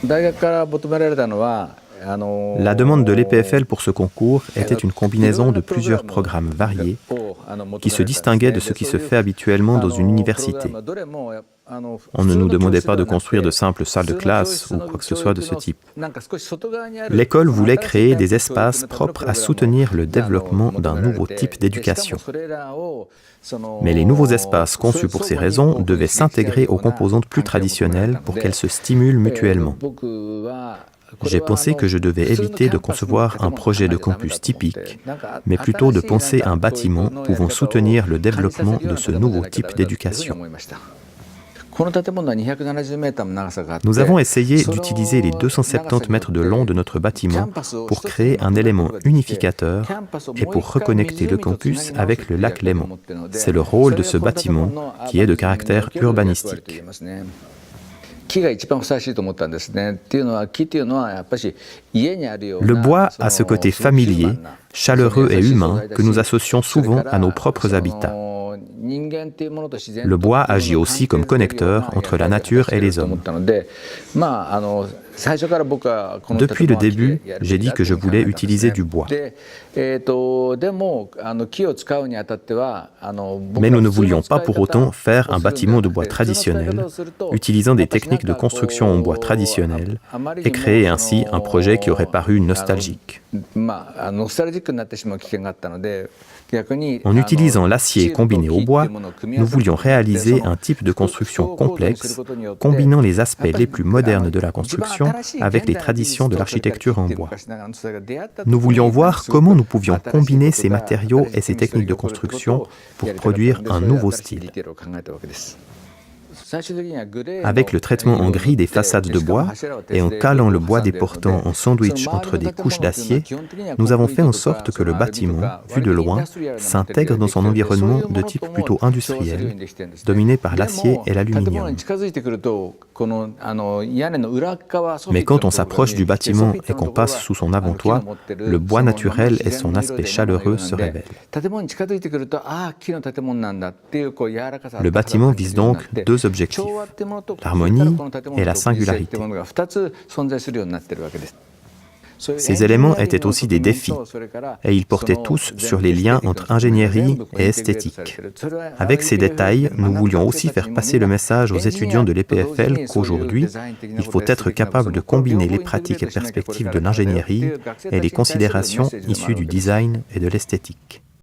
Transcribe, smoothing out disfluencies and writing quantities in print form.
La demande de l'EPFL pour ce concours était une combinaison de plusieurs programmes variés qui se distinguaient de ce qui se fait habituellement dans une université. On ne nous demandait pas de construire de simples salles de classe ou quoi que ce soit de ce type. L'école voulait créer des espaces propres à soutenir le développement d'un nouveau type d'éducation. Mais les nouveaux espaces conçus pour ces raisons devaient s'intégrer aux composantes plus traditionnelles pour qu'elles se stimulent mutuellement. J'ai pensé que je devais éviter de concevoir un projet de campus typique, mais plutôt de penser un bâtiment pouvant soutenir le développement de ce nouveau type d'éducation. Nous avons essayé d'utiliser les 270 mètres de long de notre bâtiment pour créer un élément unificateur et pour reconnecter le campus avec le lac Léman. C'est le rôle de ce bâtiment qui est de caractère urbanistique. Le bois a ce côté familier, chaleureux et humain que nous associons souvent à nos propres habitats. Le bois agit aussi comme connecteur entre la nature et les hommes. Depuis le début, j'ai dit que je voulais utiliser du bois. Mais nous ne voulions pas pour autant faire un bâtiment de bois traditionnel, utilisant des techniques de construction en bois traditionnelles, et créer ainsi un projet qui aurait paru nostalgique. En utilisant l'acier combiné au bois, nous voulions réaliser un type de construction complexe, combinant les aspects les plus modernes de la construction avec les traditions de l'architecture en bois. Nous voulions voir comment nous pouvions combiner ces matériaux et ces techniques de construction pour produire un nouveau style. Avec le traitement en gris des façades de bois et en calant le bois des portants en sandwich entre des couches d'acier, nous avons fait en sorte que le bâtiment, vu de loin, s'intègre dans son environnement de type plutôt industriel, dominé par l'acier et l'aluminium. Mais quand on s'approche du bâtiment et qu'on passe sous son avant-toit, le bois naturel et son aspect chaleureux se révèlent. Le bâtiment vise donc deux objectifs, l'harmonie et la singularité. Ces éléments étaient aussi des défis, et ils portaient tous sur les liens entre ingénierie et esthétique. Avec ces détails, nous voulions aussi faire passer le message aux étudiants de l'EPFL qu'aujourd'hui, il faut être capable de combiner les pratiques et perspectives de l'ingénierie et les considérations issues du design et de l'esthétique.